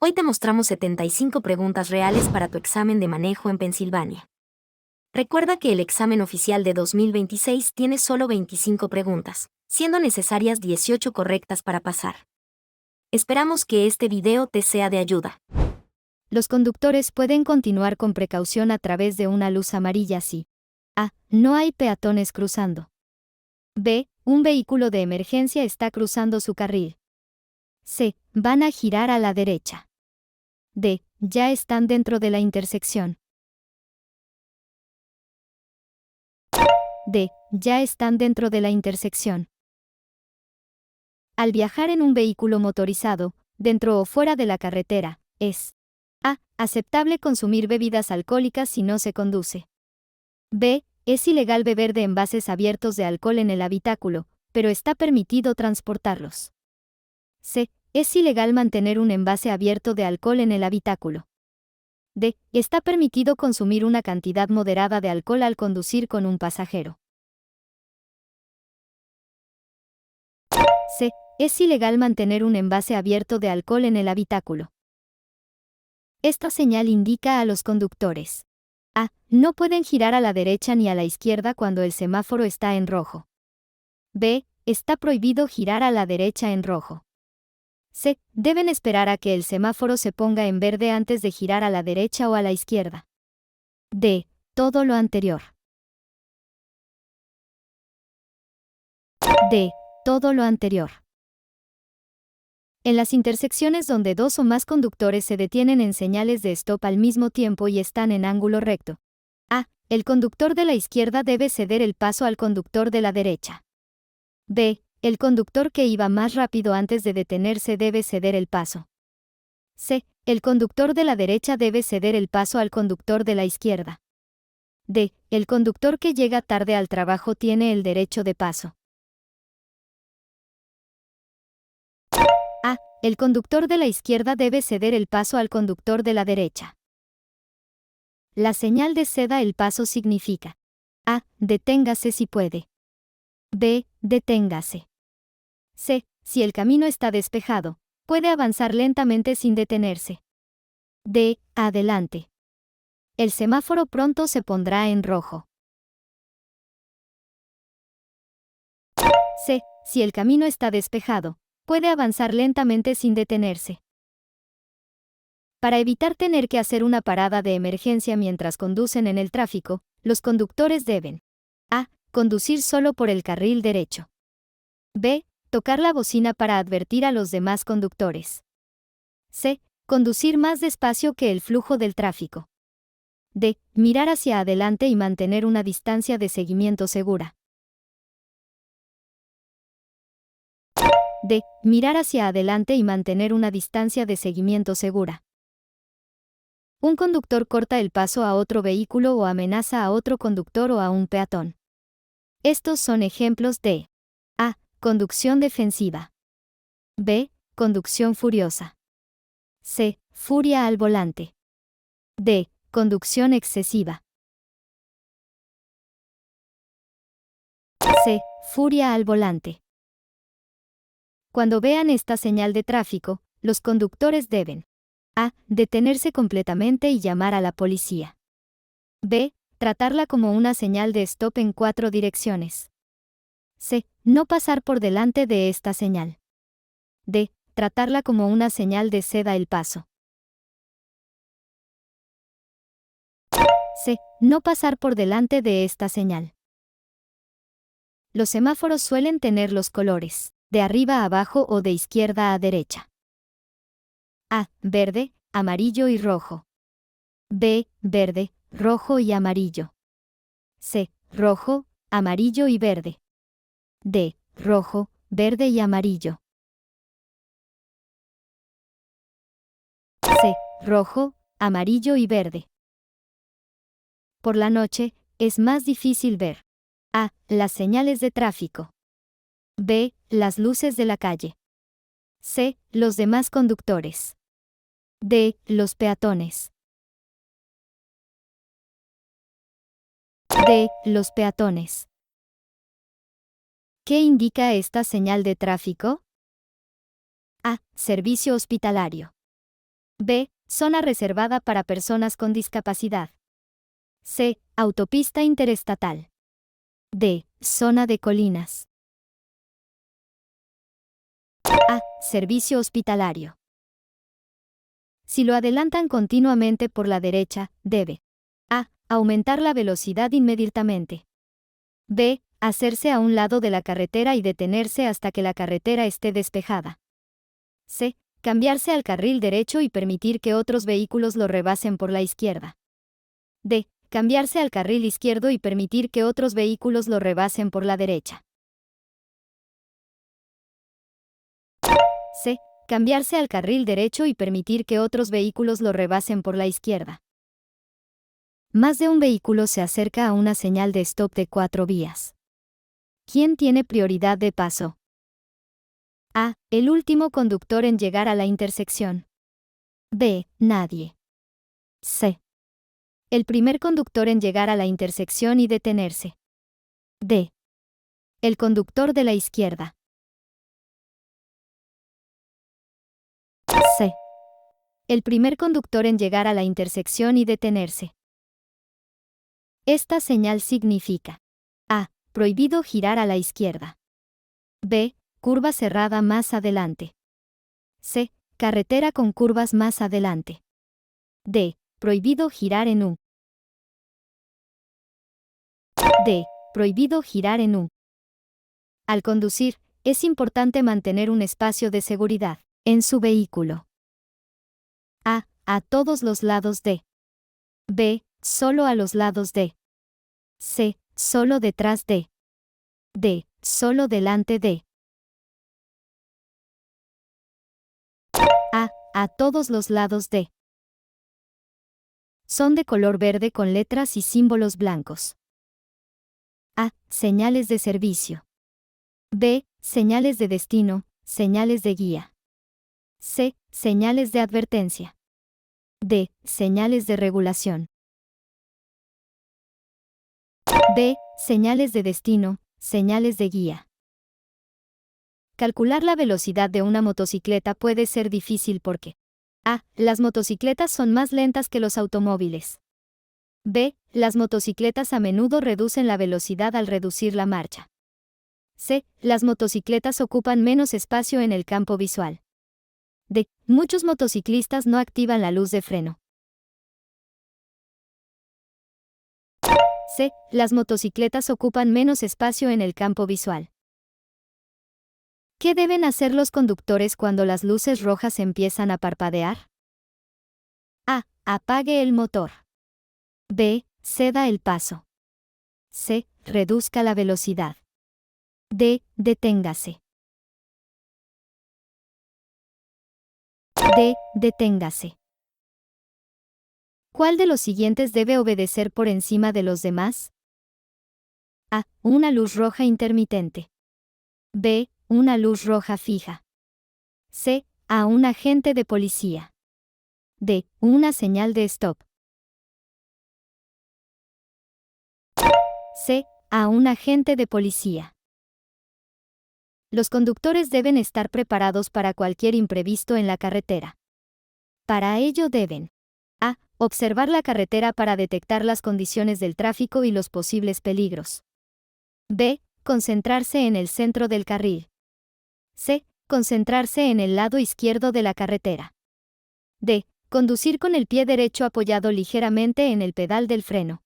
Hoy te mostramos 75 preguntas reales para tu examen de manejo en Pensilvania. Recuerda que el examen oficial de 2026 tiene solo 25 preguntas, siendo necesarias 18 correctas para pasar. Esperamos que este video te sea de ayuda. Los conductores pueden continuar con precaución a través de una luz amarilla si A. No hay peatones cruzando. B. Un vehículo de emergencia está cruzando su carril. C. Van a girar a la derecha. D. Ya están dentro de la intersección. D. Ya están dentro de la intersección. Al viajar en un vehículo motorizado, dentro o fuera de la carretera, es A. Aceptable consumir bebidas alcohólicas si no se conduce. B. Es ilegal beber de envases abiertos de alcohol en el habitáculo, pero está permitido transportarlos. C. Es ilegal mantener un envase abierto de alcohol en el habitáculo. D. Está permitido consumir una cantidad moderada de alcohol al conducir con un pasajero. C. Es ilegal mantener un envase abierto de alcohol en el habitáculo. Esta señal indica a los conductores: A. No pueden girar a la derecha ni a la izquierda cuando el semáforo está en rojo. B. Está prohibido girar a la derecha en rojo. C. Deben esperar a que el semáforo se ponga en verde antes de girar a la derecha o a la izquierda. D. Todo lo anterior. D. Todo lo anterior. En las intersecciones donde dos o más conductores se detienen en señales de stop al mismo tiempo y están en ángulo recto. A. El conductor de la izquierda debe ceder el paso al conductor de la derecha. B. El conductor que iba más rápido antes de detenerse debe ceder el paso. C. El conductor de la derecha debe ceder el paso al conductor de la izquierda. D. El conductor que llega tarde al trabajo tiene el derecho de paso. A. El conductor de la izquierda debe ceder el paso al conductor de la derecha. La señal de ceda el paso significa: A. Deténgase si puede. B. Deténgase. C. Si el camino está despejado, puede avanzar lentamente sin detenerse. D. Adelante. El semáforo pronto se pondrá en rojo. C. Si el camino está despejado, puede avanzar lentamente sin detenerse. Para evitar tener que hacer una parada de emergencia mientras conducen en el tráfico, los conductores deben: A. Conducir solo por el carril derecho. B. Tocar la bocina para advertir a los demás conductores. C. Conducir más despacio que el flujo del tráfico. D. Mirar hacia adelante y mantener una distancia de seguimiento segura. D. Mirar hacia adelante y mantener una distancia de seguimiento segura. Un conductor corta el paso a otro vehículo o amenaza a otro conductor o a un peatón. Estos son ejemplos de: A. Conducción defensiva. B. Conducción furiosa. C. Furia al volante. D. Conducción excesiva. C. Furia al volante. Cuando vean esta señal de tráfico, los conductores deben: A. Detenerse completamente y llamar a la policía. B. Tratarla como una señal de stop en 4 direcciones. C. No pasar por delante de esta señal. D. Tratarla como una señal de ceda el paso. C. No pasar por delante de esta señal. Los semáforos suelen tener los colores de arriba a abajo o de izquierda a derecha. A. Verde, amarillo y rojo. B. Verde, rojo y amarillo. C. Rojo, amarillo y verde. D. Rojo, verde y amarillo. C. Rojo, amarillo y verde. Por la noche, es más difícil ver: A. Las señales de tráfico. B. Las luces de la calle. C. Los demás conductores. D. Los peatones. D. Los peatones. ¿Qué indica esta señal de tráfico? A. Servicio hospitalario. B. Zona reservada para personas con discapacidad. C. Autopista interestatal. D. Zona de colinas. A. Servicio hospitalario. Si lo adelantan continuamente por la derecha, debe A. Aumentar la velocidad inmediatamente. B. Hacerse a un lado de la carretera y detenerse hasta que la carretera esté despejada. C. Cambiarse al carril derecho y permitir que otros vehículos lo rebasen por la izquierda. D. Cambiarse al carril izquierdo y permitir que otros vehículos lo rebasen por la derecha. C. Cambiarse al carril derecho y permitir que otros vehículos lo rebasen por la izquierda. Más de un vehículo se acerca a una señal de stop de 4 vías. ¿Quién tiene prioridad de paso? A. El último conductor en llegar a la intersección. B. Nadie. C. El primer conductor en llegar a la intersección y detenerse. D. El conductor de la izquierda. C. El primer conductor en llegar a la intersección y detenerse. Esta señal significa A. Prohibido girar a la izquierda. B. Curva cerrada más adelante. C. Carretera con curvas más adelante. D. Prohibido girar en U. D. Prohibido girar en U. Al conducir, es importante mantener un espacio de seguridad en su vehículo. A. A todos los lados de. B. Solo a los lados de. C. Solo detrás de. D. Solo delante de. A. A todos los lados de. Son de color verde con letras y símbolos blancos. A. Señales de servicio. B. Señales de destino, señales de guía. C. Señales de advertencia. D. Señales de regulación. B. Señales de destino, señales de guía. Calcular la velocidad de una motocicleta puede ser difícil porque A. Las motocicletas son más lentas que los automóviles. B. Las motocicletas a menudo reducen la velocidad al reducir la marcha. C. Las motocicletas ocupan menos espacio en el campo visual. D. Muchos motociclistas no activan la luz de freno. C. Las motocicletas ocupan menos espacio en el campo visual. ¿Qué deben hacer los conductores cuando las luces rojas empiezan a parpadear? A. Apague el motor. B. Ceda el paso. C. Reduzca la velocidad. D. Deténgase. D. Deténgase. ¿Cuál de los siguientes debe obedecer por encima de los demás? A. Una luz roja intermitente. B. Una luz roja fija. C. A un agente de policía. D. Una señal de stop. C. A un agente de policía. Los conductores deben estar preparados para cualquier imprevisto en la carretera. Para ello deben A. Observar la carretera para detectar las condiciones del tráfico y los posibles peligros. B. Concentrarse en el centro del carril. C. Concentrarse en el lado izquierdo de la carretera. D. Conducir con el pie derecho apoyado ligeramente en el pedal del freno.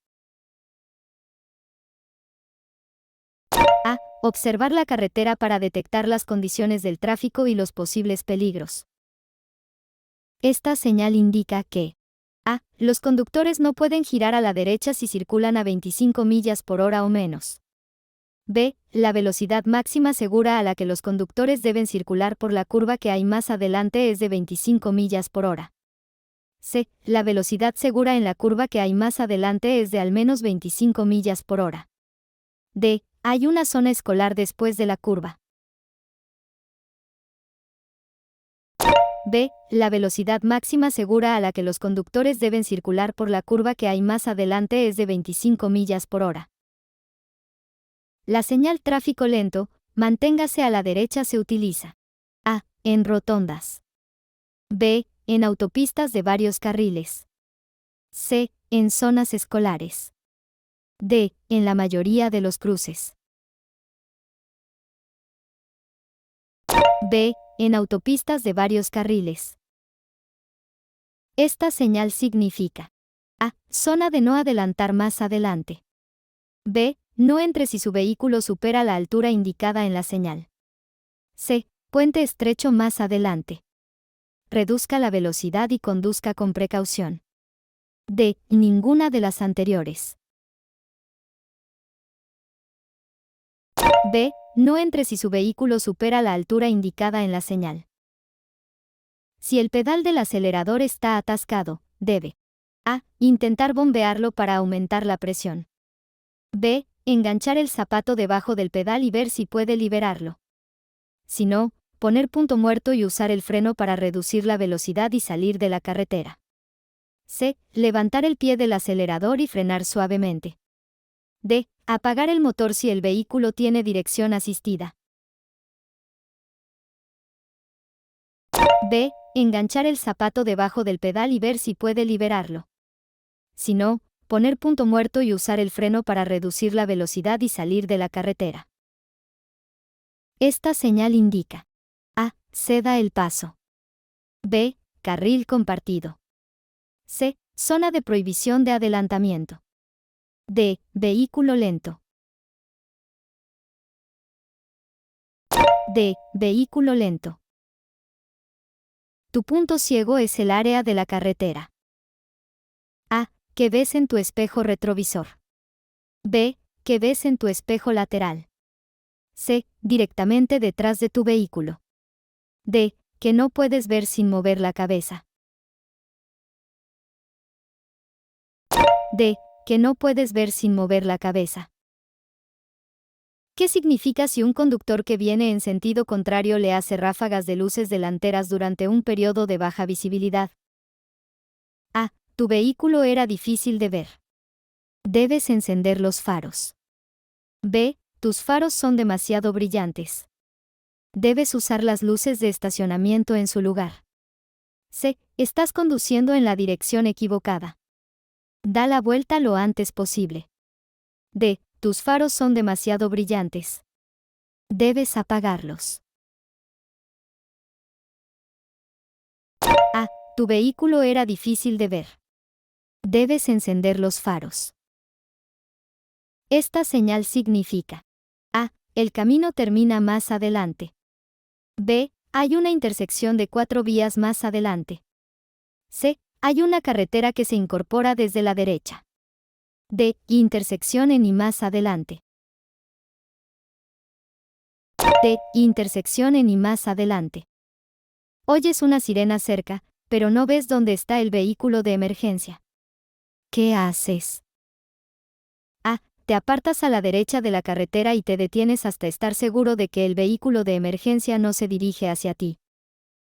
A. Observar la carretera para detectar las condiciones del tráfico y los posibles peligros. Esta señal indica que A. Los conductores no pueden girar a la derecha si circulan a 25 millas por hora o menos. B. La velocidad máxima segura a la que los conductores deben circular por la curva que hay más adelante es de 25 millas por hora. C. La velocidad segura en la curva que hay más adelante es de al menos 25 millas por hora. D. Hay una zona escolar después de la curva. B. La velocidad máxima segura a la que los conductores deben circular por la curva que hay más adelante es de 25 millas por hora. La señal tráfico lento, manténgase a la derecha se utiliza A. En rotondas. B. En autopistas de varios carriles. C. En zonas escolares. D. En la mayoría de los cruces. B. En autopistas de varios carriles. Esta señal significa: A. Zona de no adelantar más adelante. B. No entre si su vehículo supera la altura indicada en la señal. C. Puente estrecho más adelante. Reduzca la velocidad y conduzca con precaución. D. Ninguna de las anteriores. B. No entre si su vehículo supera la altura indicada en la señal. Si el pedal del acelerador está atascado, debe: A. Intentar bombearlo para aumentar la presión. B. Enganchar el zapato debajo del pedal y ver si puede liberarlo. Si no, poner punto muerto y usar el freno para reducir la velocidad y salir de la carretera. C. Levantar el pie del acelerador y frenar suavemente. D. Apagar el motor si el vehículo tiene dirección asistida. B. Enganchar el zapato debajo del pedal y ver si puede liberarlo. Si no, poner punto muerto y usar el freno para reducir la velocidad y salir de la carretera. Esta señal indica: A. Ceda el paso. B. Carril compartido. C. Zona de prohibición de adelantamiento. D. Vehículo lento. D. Vehículo lento. Tu punto ciego es el área de la carretera. A. ¿Qué ves en tu espejo retrovisor? B. ¿Qué ves en tu espejo lateral? C. Directamente detrás de tu vehículo. D. Que no puedes ver sin mover la cabeza. D. Que no puedes ver sin mover la cabeza. ¿Qué significa si un conductor que viene en sentido contrario le hace ráfagas de luces delanteras durante un periodo de baja visibilidad? A. Tu vehículo era difícil de ver. Debes encender los faros. B. Tus faros son demasiado brillantes. Debes usar las luces de estacionamiento en su lugar. C. Estás conduciendo en la dirección equivocada. Da la vuelta lo antes posible. D. Tus faros son demasiado brillantes. Debes apagarlos. A. Tu vehículo era difícil de ver. Debes encender los faros. Esta señal significa: A. El camino termina más adelante. B. Hay una intersección de 4 vías más adelante. C. Hay una carretera que se incorpora desde la derecha. D. Intersección en y más adelante. D. Intersección en y más adelante. Oyes una sirena cerca, pero no ves dónde está el vehículo de emergencia. ¿Qué haces? A. Te apartas a la derecha de la carretera y te detienes hasta estar seguro de que el vehículo de emergencia no se dirige hacia ti.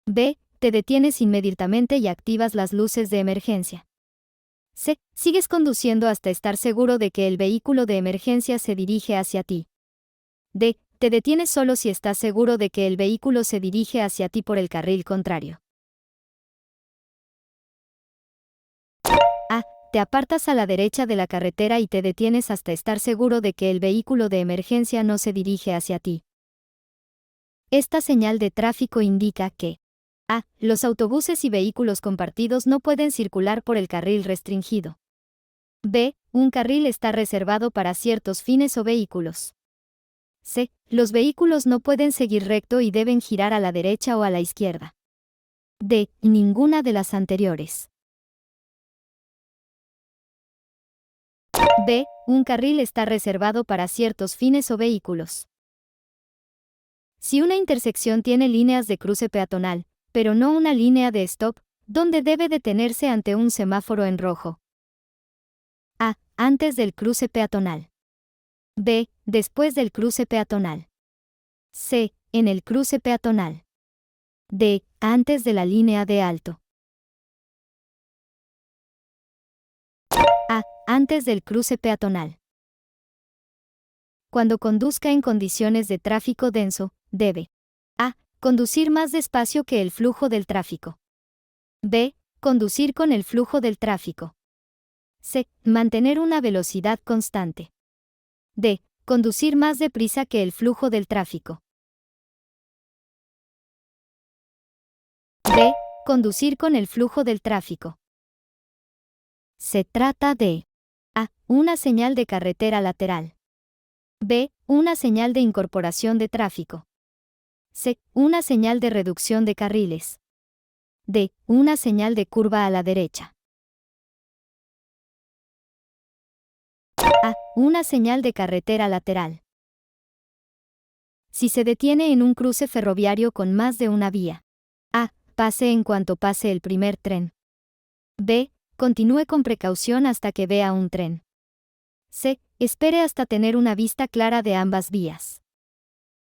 B. Te detienes inmediatamente y activas las luces de emergencia. C. Sigues conduciendo hasta estar seguro de que el vehículo de emergencia se dirige hacia ti. D. Te detienes solo si estás seguro de que el vehículo se dirige hacia ti por el carril contrario. A. Te apartas a la derecha de la carretera y te detienes hasta estar seguro de que el vehículo de emergencia no se dirige hacia ti. Esta señal de tráfico indica que: A. Los autobuses y vehículos compartidos no pueden circular por el carril restringido. B. Un carril está reservado para ciertos fines o vehículos. C. Los vehículos no pueden seguir recto y deben girar a la derecha o a la izquierda. D. Ninguna de las anteriores. B. Un carril está reservado para ciertos fines o vehículos. Si una intersección tiene líneas de cruce peatonal, pero no una línea de stop, ¿dónde debe detenerse ante un semáforo en rojo? A. Antes del cruce peatonal. B. Después del cruce peatonal. C. En el cruce peatonal. D. Antes de la línea de alto. A. Antes del cruce peatonal. Cuando conduzca en condiciones de tráfico denso, debe: A. Conducir más despacio que el flujo del tráfico. B. Conducir con el flujo del tráfico. C. Mantener una velocidad constante. D. Conducir más deprisa que el flujo del tráfico. D. Conducir con el flujo del tráfico. Se trata de A. Una señal de carretera lateral. B. Una señal de incorporación de tráfico. C. Una señal de reducción de carriles. D. Una señal de curva a la derecha. A. Una señal de carretera lateral. Si se detiene en un cruce ferroviario con más de una vía. A. Pase en cuanto pase el primer tren. B. Continúe con precaución hasta que vea un tren. C. Espere hasta tener una vista clara de ambas vías.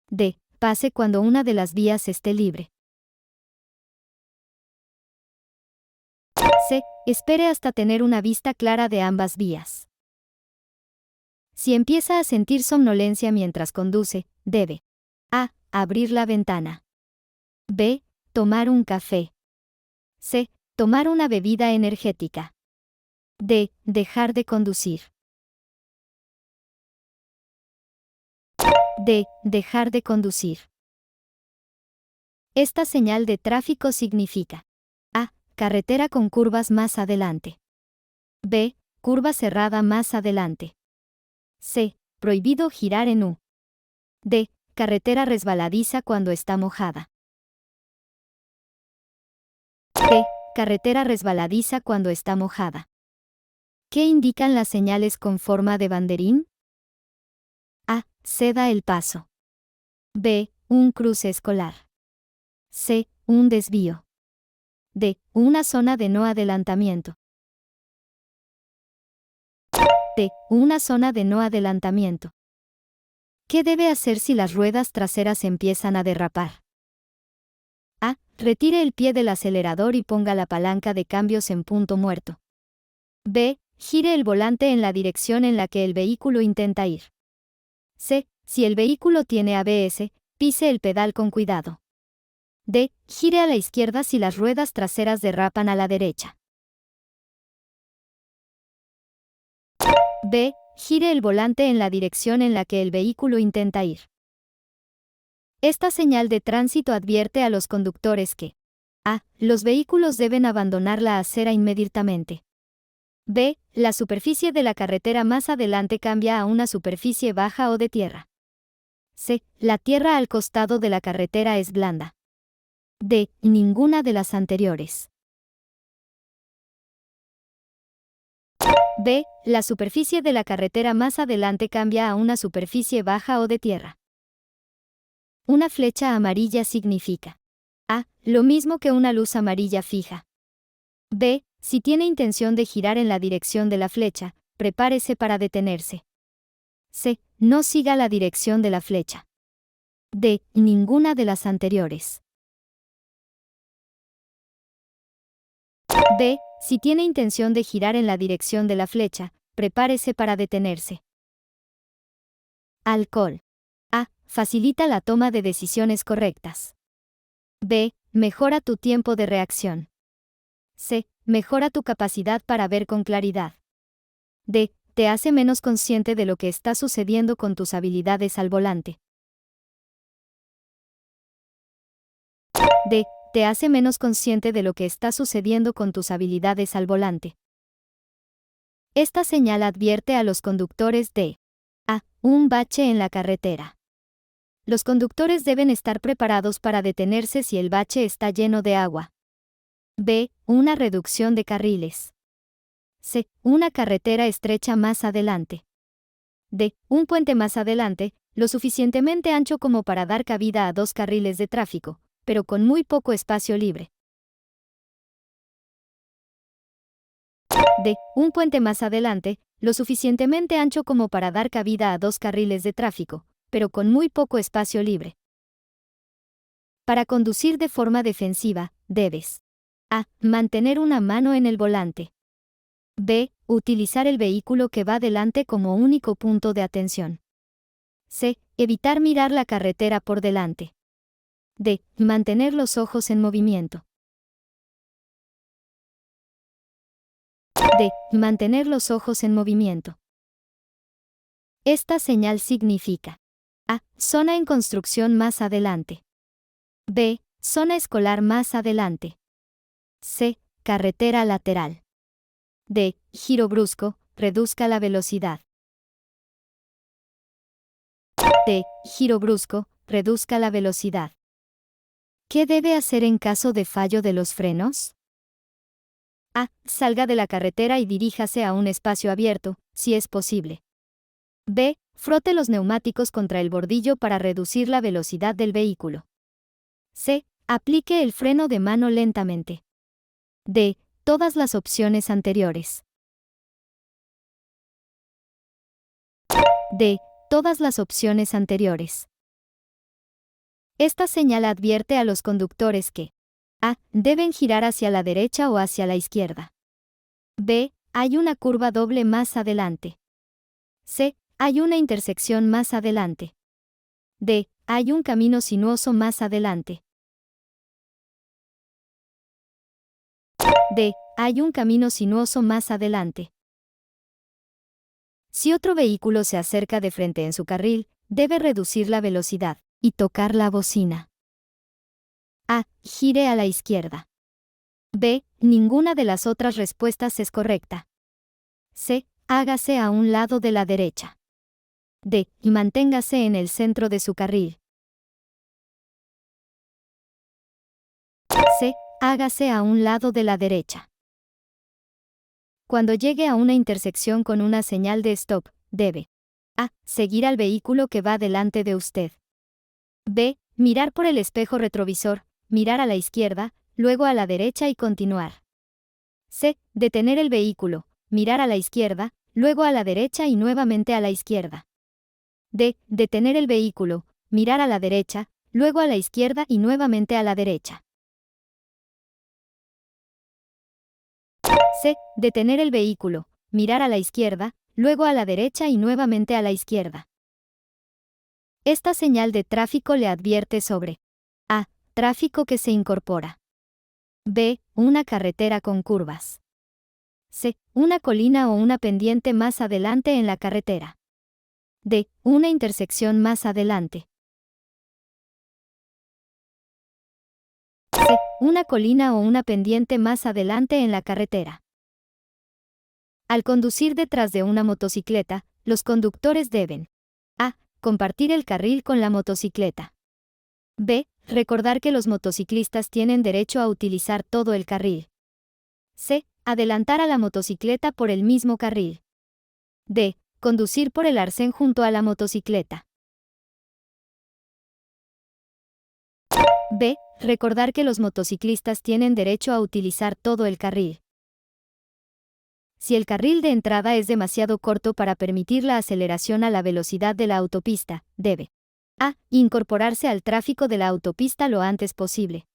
D. Pase cuando una de las vías esté libre. C. Espere hasta tener una vista clara de ambas vías. Si empieza a sentir somnolencia mientras conduce, debe A. Abrir la ventana. B. Tomar un café. C. Tomar una bebida energética. D. Dejar de conducir. D. Dejar de conducir. Esta señal de tráfico significa A. Carretera con curvas más adelante. B. Curva cerrada más adelante. C. Prohibido girar en U. D. Carretera resbaladiza cuando está mojada. D. Carretera resbaladiza cuando está mojada. ¿Qué indican las señales con forma de banderín? A. Ceda el paso. B. Un cruce escolar. C. Un desvío. D. Una zona de no adelantamiento. D. Una zona de no adelantamiento. ¿Qué debe hacer si las ruedas traseras empiezan a derrapar? A. Retire el pie del acelerador y ponga la palanca de cambios en punto muerto. B. Gire el volante en la dirección en la que el vehículo intenta ir. C. Si el vehículo tiene ABS, pise el pedal con cuidado. D. Gire a la izquierda si las ruedas traseras derrapan a la derecha. B. Gire el volante en la dirección en la que el vehículo intenta ir. Esta señal de tránsito advierte a los conductores que A. Los vehículos deben abandonar la acera inmediatamente. B. La superficie de la carretera más adelante cambia a una superficie baja o de tierra. C. La tierra al costado de la carretera es blanda. D. Ninguna de las anteriores. B. La superficie de la carretera más adelante cambia a una superficie baja o de tierra. Una flecha amarilla significa A. Lo mismo que una luz amarilla fija. B. Si tiene intención de girar en la dirección de la flecha, prepárese para detenerse. C. No siga la dirección de la flecha. D. Ninguna de las anteriores. D. Si tiene intención de girar en la dirección de la flecha, prepárese para detenerse. Alcohol. A. Facilita la toma de decisiones correctas. B. Mejora tu tiempo de reacción. C. Mejora tu capacidad para ver con claridad. D. Te hace menos consciente de lo que está sucediendo con tus habilidades al volante. D. Te hace menos consciente de lo que está sucediendo con tus habilidades al volante. Esta señal advierte a los conductores de A. Un bache en la carretera. Los conductores deben estar preparados para detenerse si el bache está lleno de agua. B. Una reducción de carriles. C. Una carretera estrecha más adelante. D. Un puente más adelante, lo suficientemente ancho como para dar cabida a 2 carriles de tráfico, pero con muy poco espacio libre. D. Un puente más adelante, lo suficientemente ancho como para dar cabida a 2 carriles de tráfico, pero con muy poco espacio libre. Para conducir de forma defensiva, debes A. Mantener una mano en el volante. B. Utilizar el vehículo que va delante como único punto de atención. C. Evitar mirar la carretera por delante. D. Mantener los ojos en movimiento. D. Mantener los ojos en movimiento. Esta señal significa: A. Zona en construcción más adelante. B. Zona escolar más adelante. C. Carretera lateral. D. Giro brusco, reduzca la velocidad. D. Giro brusco, reduzca la velocidad. ¿Qué debe hacer en caso de fallo de los frenos? A. Salga de la carretera y diríjase a un espacio abierto, si es posible. B. Frote los neumáticos contra el bordillo para reducir la velocidad del vehículo. C. Aplique el freno de mano lentamente. D. Todas las opciones anteriores. D. Todas las opciones anteriores. Esta señal advierte a los conductores que: A. Deben girar hacia la derecha o hacia la izquierda. B. Hay una curva doble más adelante. C. Hay una intersección más adelante. D. Hay un camino sinuoso más adelante. D. Hay un camino sinuoso más adelante. Si otro vehículo se acerca de frente en su carril, debe reducir la velocidad y tocar la bocina. A. Gire a la izquierda. B. Ninguna de las otras respuestas es correcta. C. Hágase a un lado de la derecha. D. Manténgase en el centro de su carril. C. Hágase a un lado de la derecha. Cuando llegue a una intersección con una señal de stop, debe: A. Seguir al vehículo que va delante de usted. B. Mirar por el espejo retrovisor, mirar a la izquierda, luego a la derecha y continuar. C. Detener el vehículo, mirar a la izquierda, luego a la derecha y nuevamente a la izquierda. D. Detener el vehículo, mirar a la derecha, luego a la izquierda y nuevamente a la derecha. C. Detener el vehículo, mirar a la izquierda, luego a la derecha y nuevamente a la izquierda. Esta señal de tráfico le advierte sobre: A. Tráfico que se incorpora. B. Una carretera con curvas. C. Una colina o una pendiente más adelante en la carretera. D. Una intersección más adelante. C. Una colina o una pendiente más adelante en la carretera. Al conducir detrás de una motocicleta, los conductores deben: A. Compartir el carril con la motocicleta. B. Recordar que los motociclistas tienen derecho a utilizar todo el carril. C. Adelantar a la motocicleta por el mismo carril. D. Conducir por el arcén junto a la motocicleta. B. Recordar que los motociclistas tienen derecho a utilizar todo el carril. Si el carril de entrada es demasiado corto para permitir la aceleración a la velocidad de la autopista, debe: A. Incorporarse al tráfico de la autopista lo antes posible.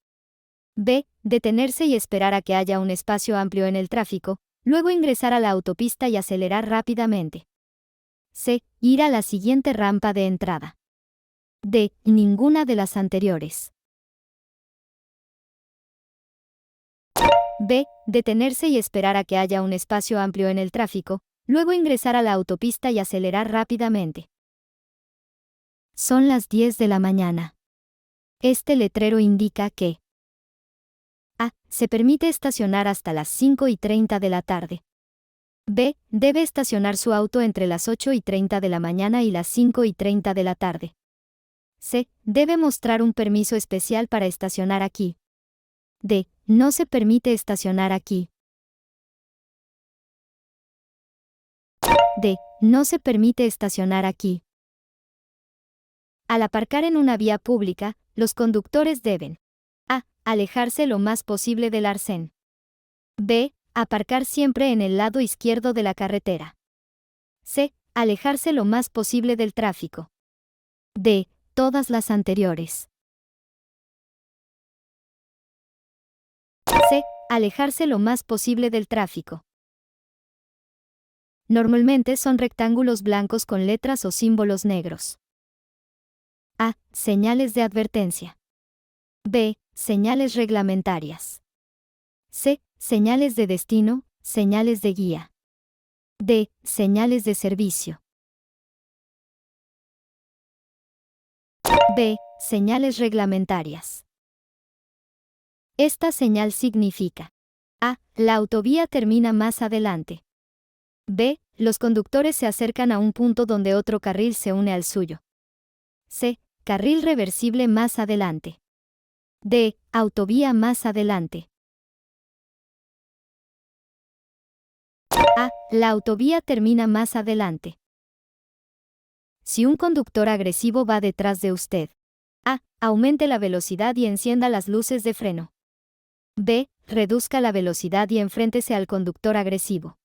B. Detenerse y esperar a que haya un espacio amplio en el tráfico, luego ingresar a la autopista y acelerar rápidamente. C. Ir a la siguiente rampa de entrada. D. Ninguna de las anteriores. B. Detenerse y esperar a que haya un espacio amplio en el tráfico, luego ingresar a la autopista y acelerar rápidamente. Son las 10 de la mañana. Este letrero indica que: A. Se permite estacionar hasta las 5:30 de la tarde. B. Debe estacionar su auto entre las 8:30 de la mañana y las 5:30 de la tarde. C. Debe mostrar un permiso especial para estacionar aquí. D. No se permite estacionar aquí. D. No se permite estacionar aquí. Al aparcar en una vía pública, los conductores deben: A. Alejarse lo más posible del arcén. B. Aparcar siempre en el lado izquierdo de la carretera. C. Alejarse lo más posible del tráfico. D. Todas las anteriores. C. Alejarse lo más posible del tráfico. Normalmente son rectángulos blancos con letras o símbolos negros. A. Señales de advertencia. B. Señales reglamentarias. C. Señales de destino, Señales de guía. D. Señales de servicio. B. Señales reglamentarias. Esta señal significa: A. La autovía termina más adelante. B. Los conductores se acercan a un punto donde otro carril se une al suyo. C. Carril reversible más adelante. D. Autovía más adelante. A. La autovía termina más adelante. Si un conductor agresivo va detrás de usted, A. Aumente la velocidad y encienda las luces de freno. B. Reduzca la velocidad y enfréntese al conductor agresivo.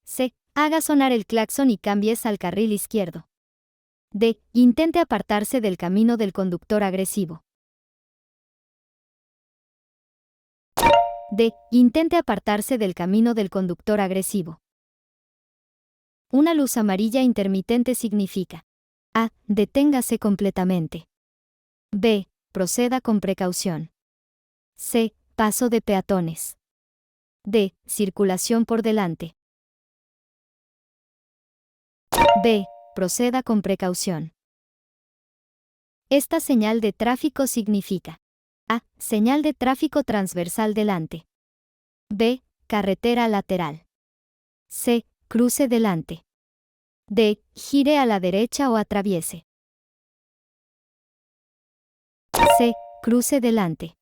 C. Haga sonar el claxon y cambies al carril izquierdo. D. Intente apartarse del camino del conductor agresivo. D. Intente apartarse del camino del conductor agresivo. Una luz amarilla intermitente significa: A. Deténgase completamente. B. Proceda con precaución. C. Paso de peatones. D. Circulación por delante. B. Proceda con precaución. Esta señal de tráfico significa: A. Señal de tráfico transversal delante. B. Carretera lateral. C. Cruce delante. D. Gire a la derecha o atraviese. C. Cruce delante.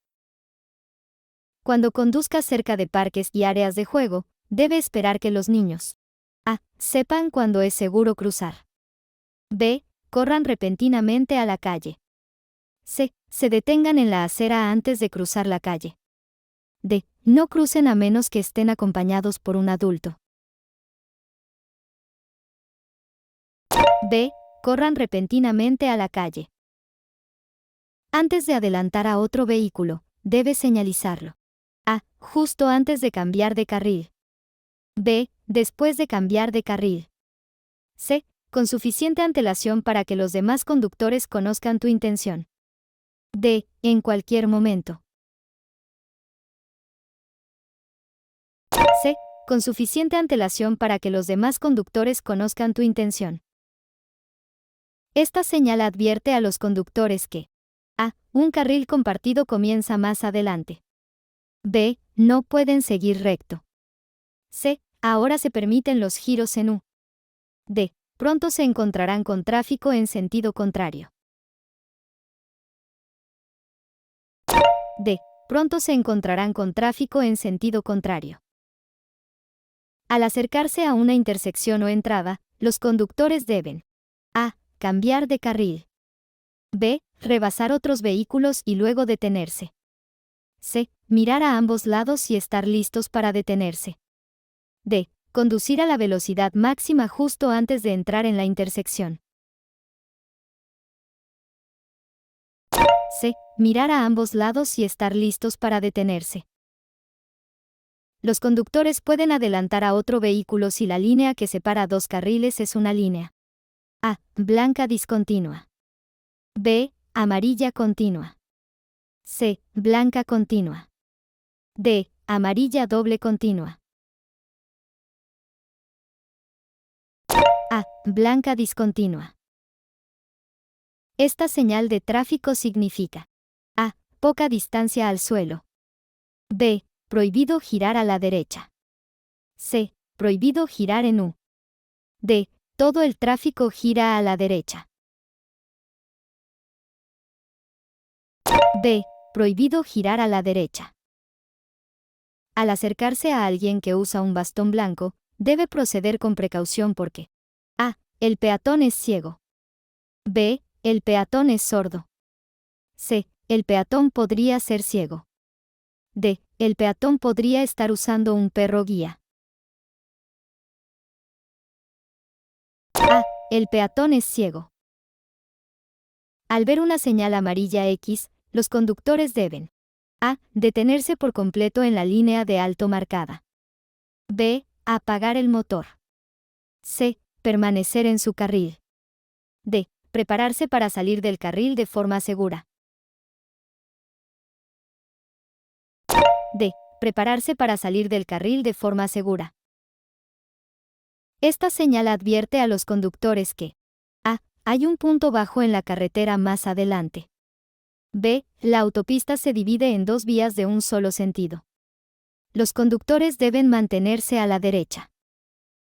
Cuando conduzca cerca de parques y áreas de juego, debe esperar que los niños: A. Sepan cuándo es seguro cruzar. B. Corran repentinamente a la calle. C. Se detengan en la acera antes de cruzar la calle. D. No crucen a menos que estén acompañados por un adulto. B. Corran repentinamente a la calle. Antes de adelantar a otro vehículo, debe señalizarlo. A. Justo antes de cambiar de carril. B. Después de cambiar de carril. C. Con suficiente antelación para que los demás conductores conozcan tu intención. D. En cualquier momento. C. Con suficiente antelación para que los demás conductores conozcan tu intención. Esta señal advierte a los conductores que: A. Un carril compartido comienza más adelante. B. No pueden seguir recto. C. Ahora se permiten los giros en U. D. Pronto se encontrarán con tráfico en sentido contrario. D. Pronto se encontrarán con tráfico en sentido contrario. Al acercarse a una intersección o entrada, los conductores deben: A. Cambiar de carril. B. Rebasar otros vehículos y luego detenerse. C. Mirar a ambos lados y estar listos para detenerse. D. Conducir a la velocidad máxima justo antes de entrar en la intersección. C. Mirar a ambos lados y estar listos para detenerse. Los conductores pueden adelantar a otro vehículo si la línea que separa dos carriles es una línea: A. Blanca discontinua. B. Amarilla continua. C. Blanca continua. D. Amarilla doble continua. A. Blanca discontinua. Esta señal de tráfico significa: A. Poca distancia al suelo. B. Prohibido girar a la derecha. C. Prohibido girar en U. D. Todo el tráfico gira a la derecha. B. Prohibido girar a la derecha. Al acercarse a alguien que usa un bastón blanco, debe proceder con precaución porque: A. El peatón es ciego. B. El peatón es sordo. C. El peatón podría ser ciego. D. El peatón podría estar usando un perro guía. A. El peatón es ciego. Al ver una señal amarilla X, los conductores deben: A. Detenerse por completo en la línea de alto marcada. B. Apagar el motor. C. Permanecer en su carril. D. Prepararse para salir del carril de forma segura. D. prepararse para salir del carril de forma segura. Esta señal advierte a los conductores que a. Hay un punto bajo en la carretera más adelante. B. La autopista se divide en dos vías de un solo sentido. Los conductores deben mantenerse a la derecha.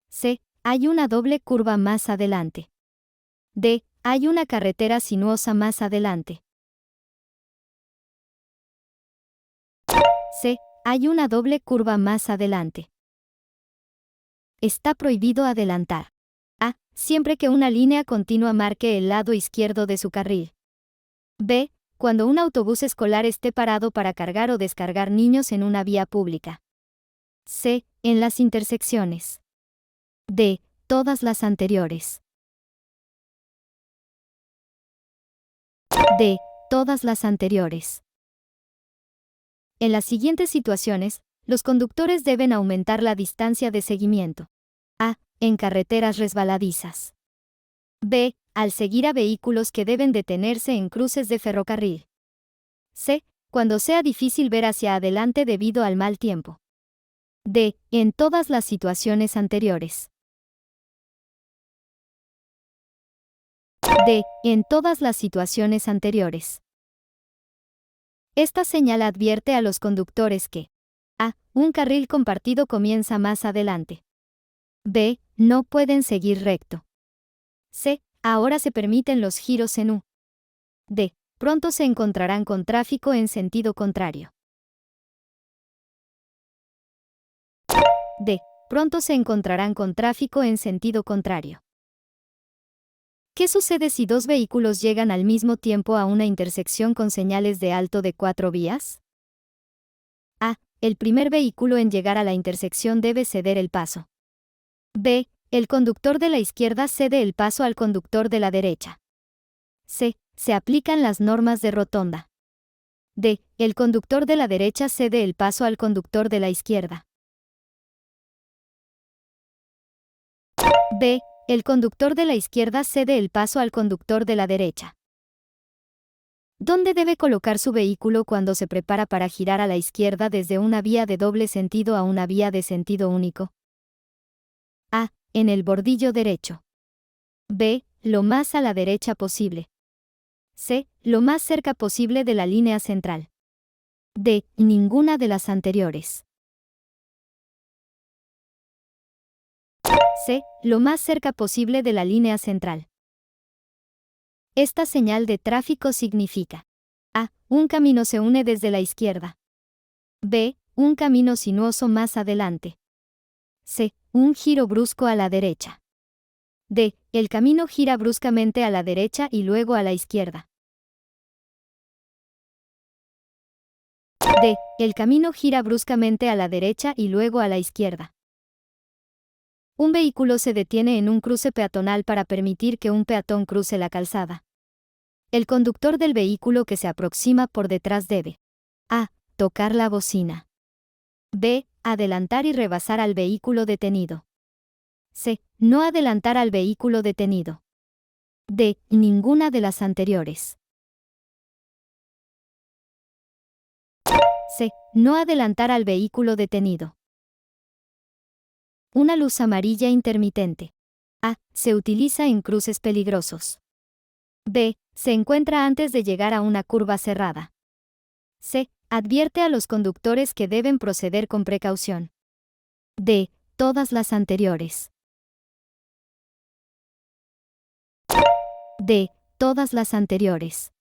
C. Hay una doble curva más adelante. D. Hay una carretera sinuosa más adelante. C. Hay una doble curva más adelante. Está prohibido adelantar. A. Siempre que una línea continua marque el lado izquierdo de su carril. B. Cuando un autobús escolar esté parado para cargar o descargar niños en una vía pública. C. En las intersecciones. D. Todas las anteriores. D. Todas las anteriores. En las siguientes situaciones, los conductores deben aumentar la distancia de seguimiento. A. En carreteras resbaladizas. B. Al seguir a vehículos que deben detenerse en cruces de ferrocarril. C. Cuando sea difícil ver hacia adelante debido al mal tiempo. D. En todas las situaciones anteriores. D. En todas las situaciones anteriores. Esta señal advierte a los conductores que a. Un carril compartido comienza más adelante. B. No pueden seguir recto. C. Ahora se permiten los giros en U. D. Pronto se encontrarán con tráfico en sentido contrario. D. Pronto se encontrarán con tráfico en sentido contrario. ¿Qué sucede si dos vehículos llegan al mismo tiempo a una intersección con señales de alto de 4 vías? A. El primer vehículo en llegar a la intersección debe ceder el paso. B. El conductor de la izquierda cede el paso al conductor de la derecha. C. Se aplican las normas de rotonda. D. El conductor de la derecha cede el paso al conductor de la izquierda. B. El conductor de la izquierda cede el paso al conductor de la derecha. ¿Dónde debe colocar su vehículo cuando se prepara para girar a la izquierda desde una vía de doble sentido a una vía de sentido único? A. En el bordillo derecho. B. Lo más a la derecha posible. C. Lo más cerca posible de la línea central. D. Ninguna de las anteriores. C. Lo más cerca posible de la línea central. Esta señal de tráfico significa A. Un camino se une desde la izquierda. B. Un camino sinuoso más adelante. C. Un giro brusco a la derecha. D. El camino gira bruscamente a la derecha y luego a la izquierda. D. El camino gira bruscamente a la derecha y luego a la izquierda. Un vehículo se detiene en un cruce peatonal para permitir que un peatón cruce la calzada. El conductor del vehículo que se aproxima por detrás debe A. Tocar la bocina. B. Adelantar y rebasar al vehículo detenido. C. No adelantar al vehículo detenido. D. Ninguna de las anteriores. C. No adelantar al vehículo detenido. Una luz amarilla intermitente. A. Se utiliza en cruces peligrosos. B. Se encuentra antes de llegar a una curva cerrada. C. Advierte a los conductores que deben proceder con precaución. D. Todas las anteriores. D. Todas las anteriores.